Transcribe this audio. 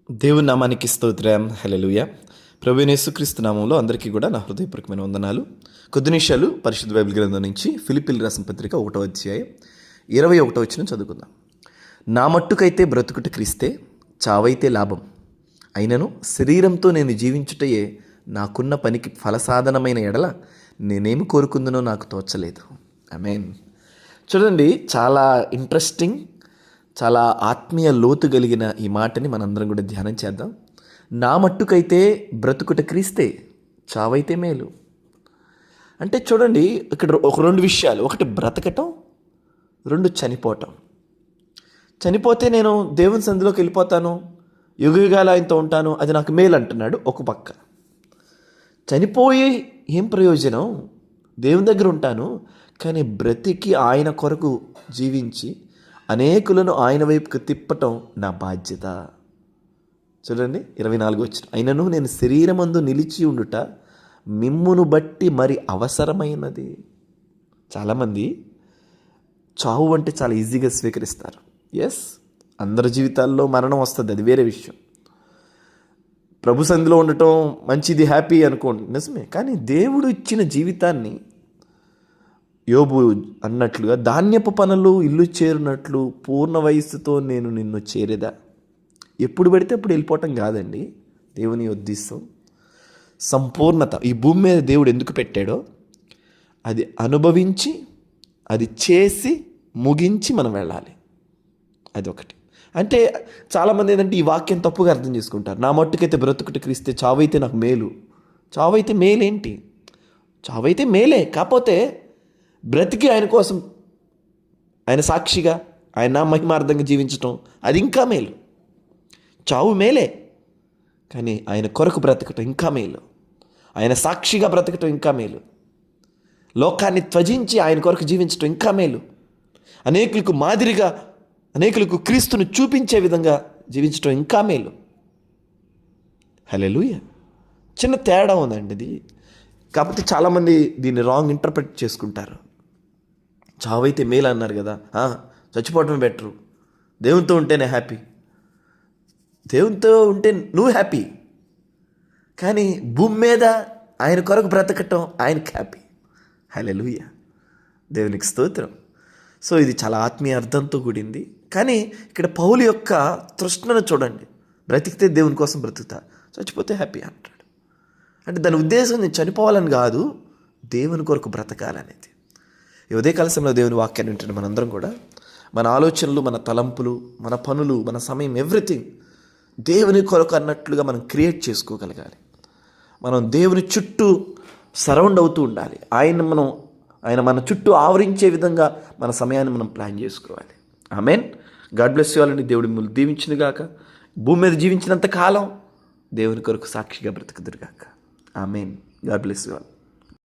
దేవుని నామానికి స్తోత్రం. హల్లెలూయా. ప్రభువైన యేసుక్రీస్తు నామంలో అందరికీ కూడా నా హృదయపూర్వకమైన వందనాలు. కొద్ది నిమిషాలు పరిశుద్ధ బైబిల్ గ్రంథం నుంచి ఫిలిప్పీయులకు రాసిన పత్రిక 1వ అధ్యాయం 21వ వచనం చదువుకుందాం. నా మట్టుకైతే బ్రతుకుట క్రీస్తే, చావైతే లాభం. అయినను శరీరంతో నేను జీవించుటయే నాకున్న పనికి ఫలసాధనమైన ఎడల నేనేమి కోరుకుందునో నాకు తోచలేదు. ఆమేన్. చూడండి, చాలా ఇంట్రెస్టింగ్, చాలా ఆత్మీయ లోతు కలిగిన ఈ మాటని మనందరం కూడా ధ్యానం చేద్దాం. నా మట్టుకైతే బ్రతుకుట క్రీస్తే, చావైతే మేలు. అంటే చూడండి, ఇక్కడ రెండు విషయాలు. ఒకటి బ్రతకటం, రెండు చనిపోవటం. చనిపోతే నేను దేవుని సంధిలోకి వెళ్ళిపోతాను, యుగయుగాలు ఆయనతో ఉంటాను, అది నాకు మేలు అంటున్నాడు ఒక పక్క. చనిపోయి ఏం ప్రయోజనం? దేవుని దగ్గర ఉంటాను, కానీ బ్రతికి ఆయన కొరకు జీవించి అనేకులను ఆయన వైపుకు తిప్పటం నా బాధ్యత. చూడండి 24 వచనం. అయినను నేను శరీరమందు నిలిచి ఉండుట మిమ్మును బట్టి మరి అవసరమైనది. చాలామంది చావు అంటే చాలా ఈజీగా స్వీకరిస్తారు. ఎస్, అందరి జీవితాల్లో మరణం వస్తుంది, అది వేరే విషయం. ప్రభు సంధిలో ఉండటం మంచిది, హ్యాపీ అనుకోండి, నిజమే. కానీ దేవుడు ఇచ్చిన జీవితాన్ని యోబు అన్నట్లుగా ధాన్యపు పనులు ఇల్లు చేరినట్లు పూర్ణ వయస్సుతో నేను నిన్ను చేరేదా. ఎప్పుడు పడితే అప్పుడు వెళ్ళిపోవటం కాదండి దేవుని ఉద్దేశం. సంపూర్ణత ఈ భూమి మీద దేవుడు ఎందుకు పెట్టాడో అది అనుభవించి, అది చేసి ముగించి మనం వెళ్ళాలి. అదొకటి. అంటే చాలామంది ఏంటంటే ఈ వాక్యం తప్పుగా అర్థం చేసుకుంటారు. నా మట్టుకైతే బ్రతుకుట క్రీస్తే, చావైతే నాకు మేలు. చావైతే మేలేంటి? చావైతే మేలే, కాకపోతే బ్రతికి ఆయన కోసం, ఆయన సాక్షిగా, ఆయన మహిమార్థంగా జీవించటం అది ఇంకా మేలు. చావు మేలే, కానీ ఆయన కొరకు బ్రతకటం ఇంకా మేలు. ఆయన సాక్షిగా బ్రతకటం ఇంకా మేలు. లోకాన్ని త్యజించి ఆయన కొరకు జీవించటం ఇంకా మేలు. అనేకులకు మాదిరిగా, అనేకులకు క్రీస్తును చూపించే విధంగా జీవించటం ఇంకా మేలు. హల్లెలూయా. చిన్న తేడా ఉందండి ఇది. కాకపోతే చాలామంది దీన్ని రాంగ్ ఇంటర్ప్రిట్ చేసుకుంటారు. చావైతే మేలు అన్నారు కదా, చచ్చిపోవటమే బెటరు, దేవునితో ఉంటేనే హ్యాపీ. దేవునితో ఉంటే నువ్వు హ్యాపీ, కానీ భూమి మీద ఆయన కొరకు బ్రతకటం ఆయనకి హ్యాపీ. హల్లెలూయా, దేవునికి స్తోత్రం. సో ఇది చాలా ఆత్మీయ అర్థంతో కూడింది. కానీ ఇక్కడ పౌలు యొక్క తృష్ణను చూడండి. బ్రతికితే దేవుని కోసం బ్రతుకుతా, చచ్చిపోతే హ్యాపీ అంటాడు. అంటే దాని ఉద్దేశం నేను చనిపోవాలని కాదు, దేవుని కొరకు బ్రతకాలనేది. ఈ ఉదయకాల సమయంలో దేవుని వాక్యాన్ని వింటున్న మనందరం కూడా మన ఆలోచనలు, మన తలంపులు, మన పనులు, మన సమయం, ఎవ్రీథింగ్ దేవుని కొరకు అన్నట్లుగా మనం క్రియేట్ చేసుకోగలగాలి. మనం దేవుని చుట్టూ సరౌండ్ అవుతూ ఉండాలి. ఆయన మన చుట్టూ ఆవరించే విధంగా మన సమయాన్ని మనం ప్లాన్ చేసుకోవాలి. ఆమేన్. గాడ్ బ్లెస్ యు ఆల్ అండి. దేవుడి మిమ్మల్ని దీవించును గాక. భూమి మీద జీవించినంత కాలం దేవుని కొరకు సాక్షిగా బ్రతుకుదురు గాక. Amen. God bless you all.